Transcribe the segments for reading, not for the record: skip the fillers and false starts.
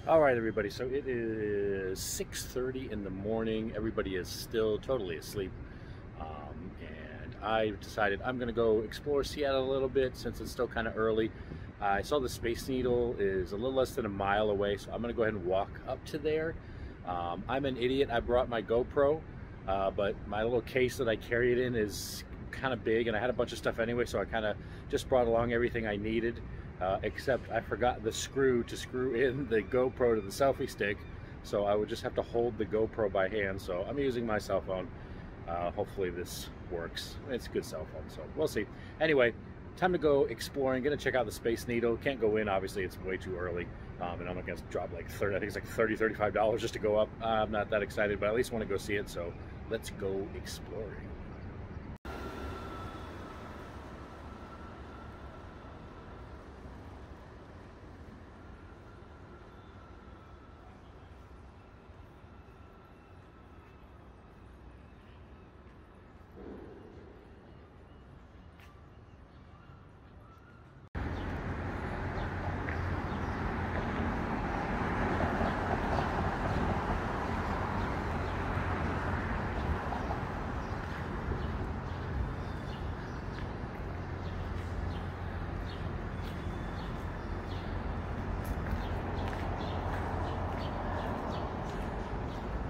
All right, everybody. So it is 6:30 in the morning. Everybody is still totally asleep, and I decided I'm going to go explore Seattle a little bit since it's still kind of early. I saw the Space Needle is a little less than a mile away, so I'm going to go ahead and walk up to there. I'm an idiot. I brought my GoPro, but my little case that I carry it in is kind of big, and I had a bunch of stuff anyway, so I kind of just brought along everything I needed. Except I forgot the screw to screw in the GoPro to the selfie stick, so I would just have to hold the GoPro by hand. So I'm using my cell phone. Hopefully this works. It's a good cell phone, so we'll see. Anyway, time to go exploring. Gonna check out the Space Needle. Can't go in, obviously, it's way too early, and I'm gonna drop like 30, I think it's like $35 just to go up. I'm not that excited, but I at least want to go see it, so let's go exploring.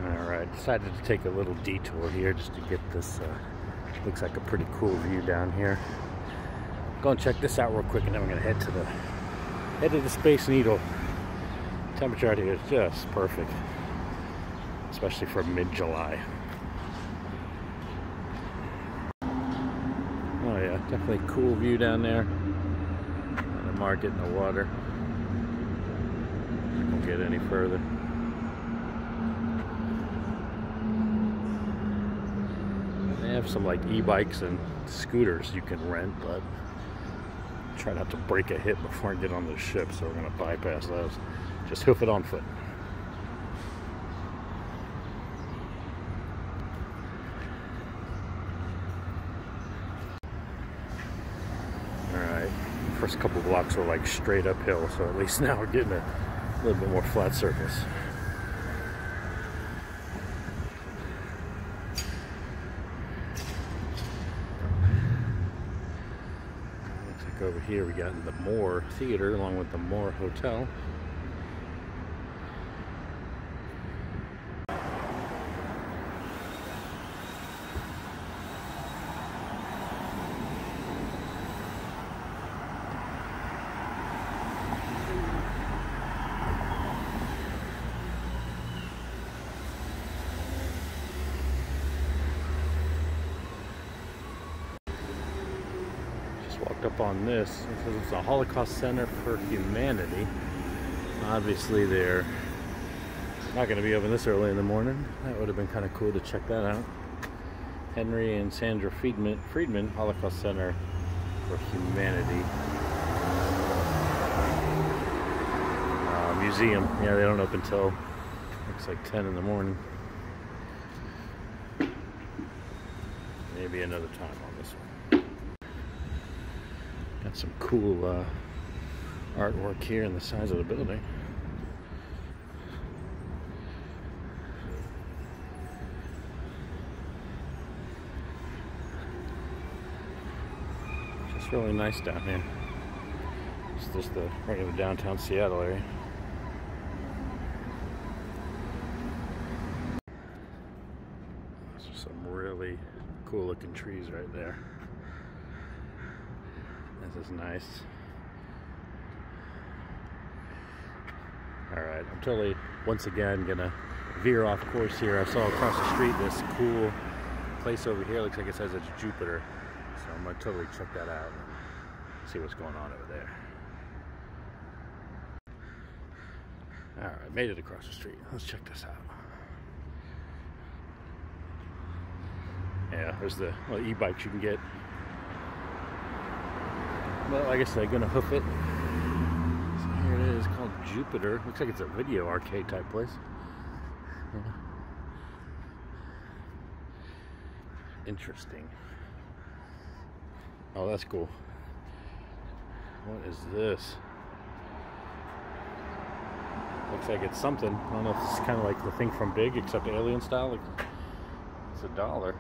Alright, decided to take a little detour here just to get this, looks like a pretty cool view down here. Go and check this out real quick, and then we're going to head to the Space Needle. Temperature out here is just perfect, especially for mid-July. Oh yeah, definitely cool view down there. And the market and the water. Won't get any further. They have some like e-bikes and scooters you can rent, but try not to break a hip before I get on the ship, so we're going to bypass those. Just hoof it on foot. Alright, first couple blocks were like straight uphill, so at least now we're getting a little bit more flat surface. Over here we got the Moore Theater along with the Moore Hotel. Walked up on this. It says it's a Holocaust Center for Humanity. Obviously they're not going to be open this early in the morning. That would have been kind of cool to check that out. Henry and Sandra Friedman Holocaust Center for Humanity. Museum. Yeah, they don't open till looks like 10 in the morning. Maybe another time on this one. Got some cool artwork here in the size of the building. Just really nice down here. It's just the regular downtown Seattle area. There's some really cool looking trees right there. This is nice. Alright, I'm totally, once again, gonna veer off course here. I saw across the street this cool place over here. Looks like it says it's Jupiter. So I'm gonna totally check that out and see what's going on over there. Alright, made it across the street. Let's check this out. Yeah, there's the little e-bikes you can get. Well, like I said, gonna hoof it. So here it is, called Jupiter. Looks like it's a video arcade type place. Yeah. Interesting. Oh, that's cool. What is this? Looks like it's something. I don't know if it's kind of like the thing from Big, except alien style. Like, it's $1.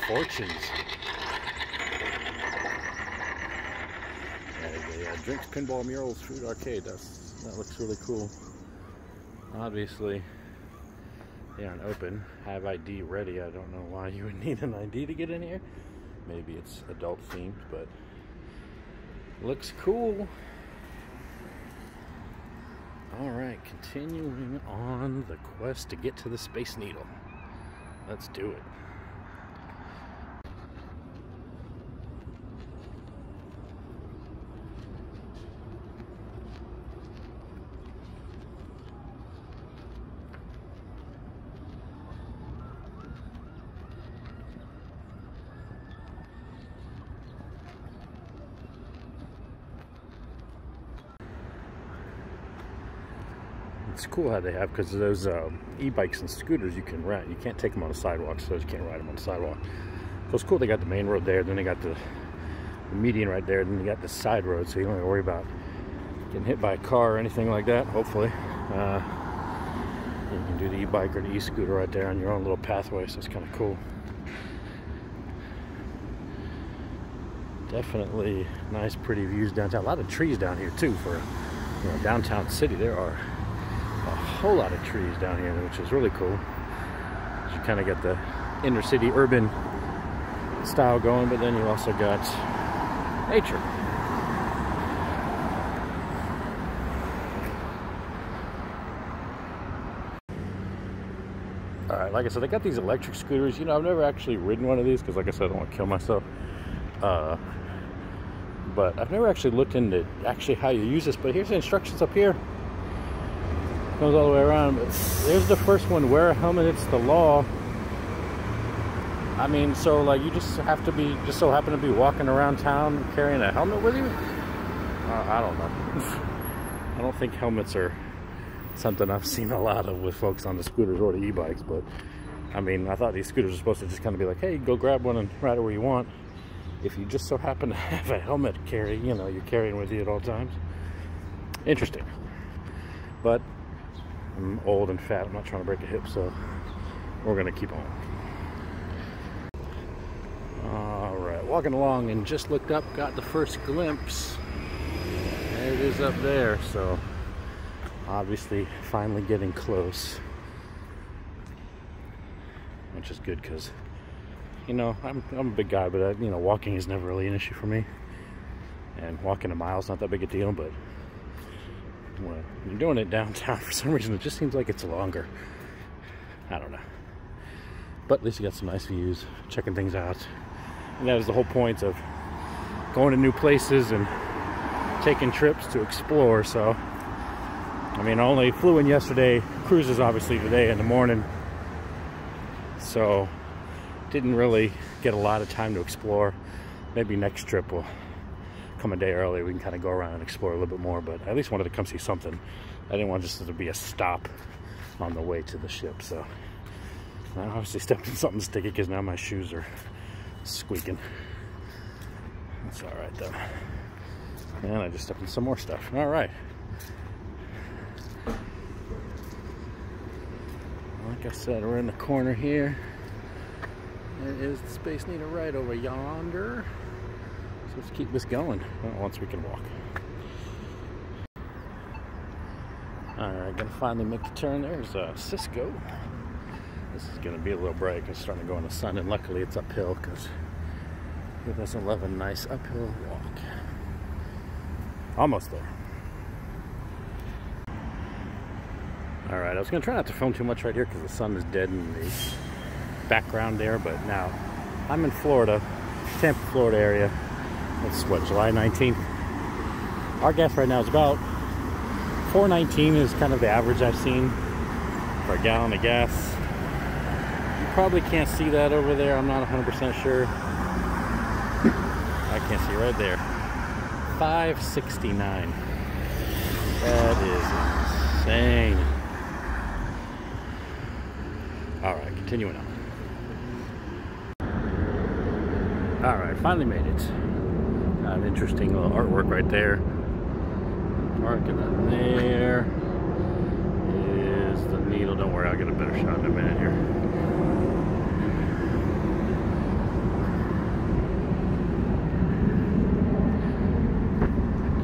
Fortunes. Yeah, drinks, pinball, murals, food, arcade. That looks really cool. Obviously, they aren't open. Have ID ready. I don't know why you would need an ID to get in here. Maybe it's adult themed, but looks cool. All right, continuing on the quest to get to the Space Needle. Let's do it. It's cool how they have, because those e-bikes and scooters you can rent. You can't take them on the sidewalk, so you can't ride them on the sidewalk. So it's cool they got the main road there, then they got the median right there, then they got the side road, so you don't have to worry about getting hit by a car or anything like that, hopefully. You can do the e-bike or the e-scooter right there on your own little pathway, so it's kind of cool. Definitely nice, pretty views downtown. A lot of trees down here too for, you know, downtown city. There are a whole lot of trees down here, which is really cool. You kind of get the inner city urban style going, but then you also got nature. All right, like I said, I got these electric scooters. You know, I've never actually ridden one of these because, like I said, I don't want to kill myself. But I've never actually looked into actually how you use this. But here's the instructions up here. Goes all the way around. But there's the first one: wear a helmet. It's the law. I mean, so like you just have to be, just so happen to be walking around town carrying a helmet with you. I don't know. I don't think helmets are something I've seen a lot of with folks on the scooters or the e-bikes. But I mean, I thought these scooters were supposed to just kind of be like, hey, go grab one and ride it where you want. If you just so happen to have a helmet carry, you know, you're carrying with you at all times. Interesting. But I'm old and fat. I'm not trying to break a hip, so we're going to keep on. All right, walking along and just looked up, got the first glimpse. There it is up there, so obviously finally getting close. Which is good because, you know, I'm a big guy, but you know, walking is never really an issue for me. And walking a mile is not that big a deal, but when you're doing it downtown, for some reason, it just seems like it's longer. I don't know. But at least you got some nice views, checking things out. And that was the whole point of going to new places and taking trips to explore. So, I mean, I only flew in yesterday. Cruises obviously today in the morning. So, didn't really get a lot of time to explore. Maybe next trip will come a day early. We can kind of go around and explore a little bit more, but I at least wanted to come see something. I didn't want just to be a stop on the way to the ship. So I obviously stepped in something sticky because now my shoes are squeaking. That's all right though. And I just stepped in some more stuff. All right. Like I said, we're in the corner here. There is the Space Needle right over yonder. So let's keep this going once we can walk. Alright, gonna finally make the turn. There's Cisco. This is gonna be a little bright because it's starting to go in the sun, and luckily it's uphill because it doesn't love a nice uphill walk. Almost there. Alright, I was gonna try not to film too much right here because the sun is dead in the background there, but now I'm in Florida, Tampa, Florida area. It's what, July 19th. Our gas right now is about $4.19 is kind of the average I've seen for a gallon of gas. You probably can't see that over there. I'm not 100% sure. I can't see right there. $5.69. That is insane. All right, continuing on. All right, finally made it. Interesting little artwork right there. Parking up there is the needle. Don't worry, I'll get a better shot in a minute here.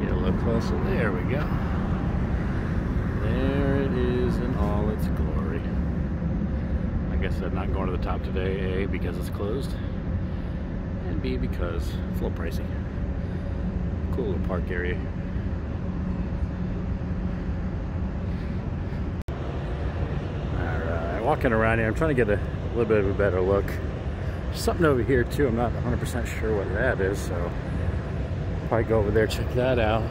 Get a little closer. There we go. There it is in all its glory. I guess I'm not going to the top today, A, because it's closed, and B, because it's a little pricey. Cool little park area. Alright, walking around here, I'm trying to get a little bit of a better look. There's something over here too, I'm not 100% sure what that is, so I'll probably go over there, check that out.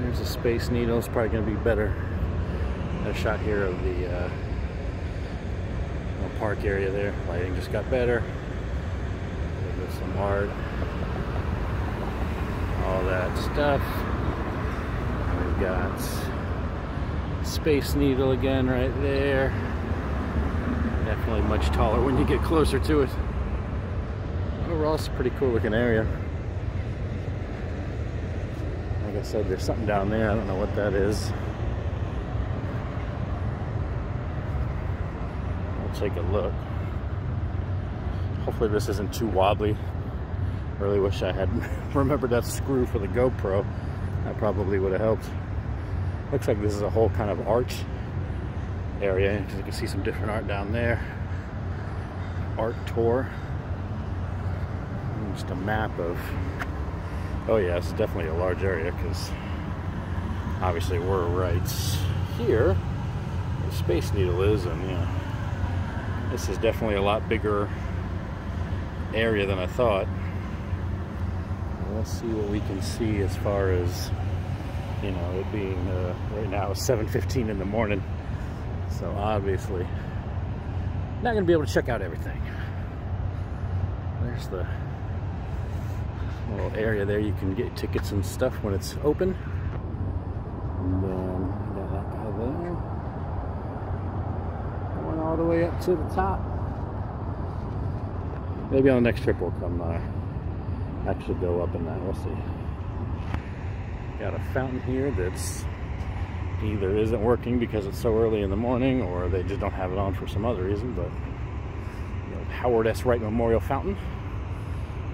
There's a Space Needle. It's probably going to be better. A shot here of the little park area there. Lighting just got better. There's some art. All that stuff. We've got Space Needle again right there. Definitely much taller when you get closer to it. Overall, it's a pretty cool looking area. Like I said, there's something down there. I don't know what that is. I'll take a look. Hopefully this isn't too wobbly. Really wish I had remembered that screw for the GoPro. That probably would have helped. Looks like this is a whole kind of art area. You can see some different art down there. Art tour. And just a map of... Oh yeah, it's definitely a large area because obviously we're right here where the Space Needle is, and yeah, this is definitely a lot bigger area than I thought. Let's see what we can see as far as, you know, it being right now 7:15 in the morning, so obviously not going to be able to check out everything. There's the little area there. You can get tickets and stuff when it's open. And then we got that guy there going all the way up to the top. Maybe on the next trip we'll come actually go up in that. We'll see. Got a fountain here that's either isn't working because it's so early in the morning, or they just don't have it on for some other reason. But you know, Howard S. Wright Memorial Fountain.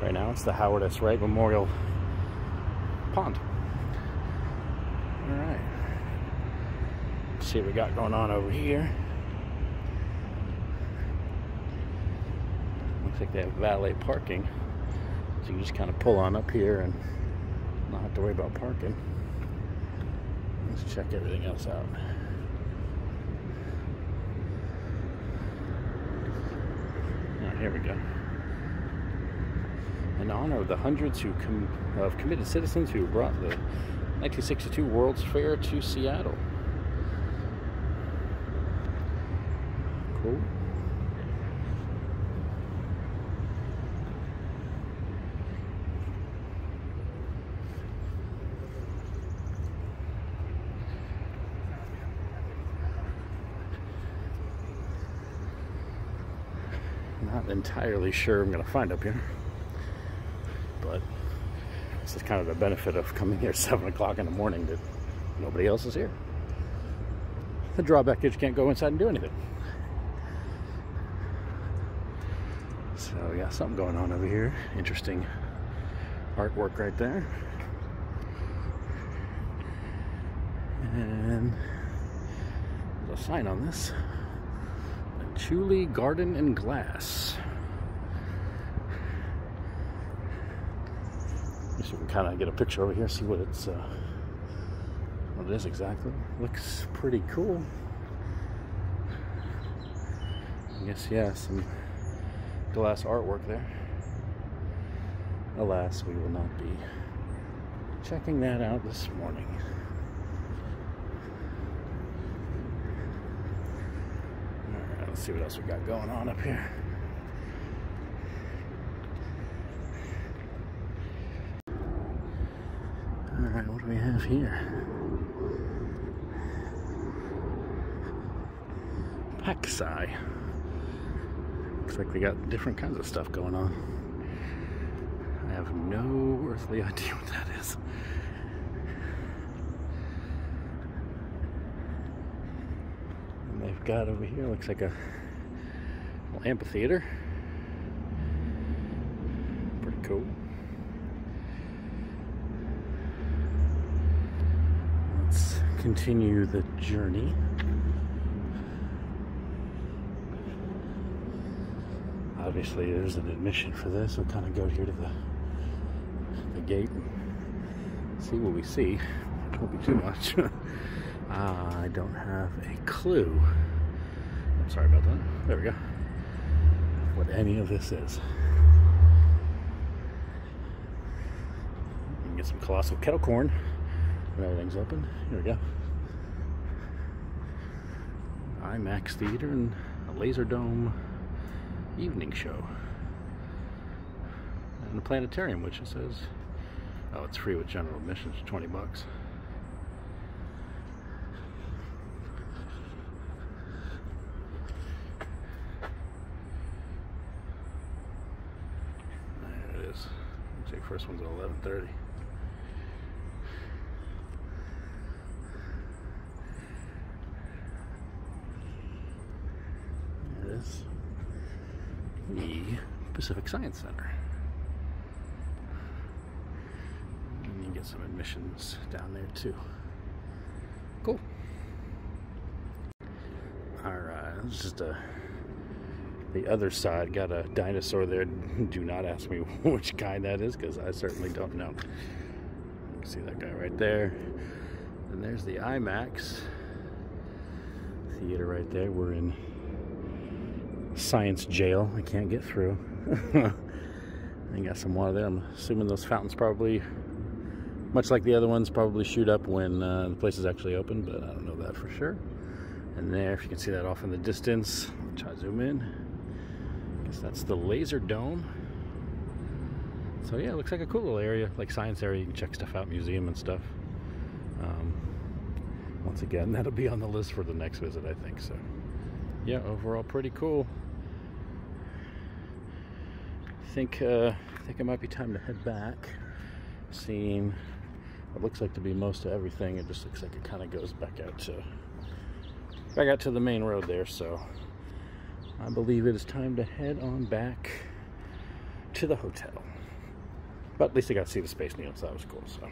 Right now it's the Howard S. Wright Memorial Pond. Alright. Let's see what we got going on over here. Looks like they have valet parking. So you just kind of pull on up here and not have to worry about parking. Let's check everything else out. Alright, here we go. In honor of the hundreds of committed citizens who brought the 1962 World's Fair to Seattle. Cool. Not entirely sure I'm going to find up here. But this is kind of the benefit of coming here at 7 o'clock in the morning, that nobody else is here. The drawback is you can't go inside and do anything. So we got something going on over here. Interesting artwork right there. And there's a sign on this. Chuli Garden and Glass. So we can kind of get a picture over here, see what it's what it is exactly. Looks pretty cool. I guess, yeah, some glass artwork there. Alas, we will not be checking that out this morning. Alright, let's see what else we got going on up here. Alright, what do we have here? Paxi. Looks like they got different kinds of stuff going on. I have have no earthly idea what that is. And they've got over here, looks like a little amphitheater. Pretty cool. Let's continue the journey. Obviously, there's an admission for this. We'll kind of go here to the gate and see what we see. It won't be too much. I don't have a clue. I'm sorry about that. There we go. What any of this is. You can get some colossal kettle corn when everything's open. Here we go. IMAX Theater and a laser dome evening show. And a planetarium, which it says, oh, it's free with general admission. It's 20 bucks. There it is. Looks like first one's at 11:30. There it is. The Pacific Science Center. And you get some admissions down there too. Cool. Alright, it's just the other side. Got a dinosaur there. Do not ask me which kind that is, because I certainly don't know. You can see that guy right there. And there's the IMAX theater right there. We're in science jail. I can't get through. They got some water there. I'm assuming those fountains probably, much like the other ones, probably shoot up when the place is actually open, but I don't know that for sure. And there, if you can see that off in the distance, I'll try to zoom in. I guess that's the laser dome. So yeah, it looks like a cool little area, like science area. You can check stuff out, museum and stuff. Once again, that'll be on the list for the next visit, I think. So yeah, overall pretty cool. I think it might be time to head back. Seeing what looks like to be most of everything, it just looks like it kind of goes back out to the main road there. So I believe it is time to head on back to the hotel. But at least I got to see the Space Needle, so that was cool. So.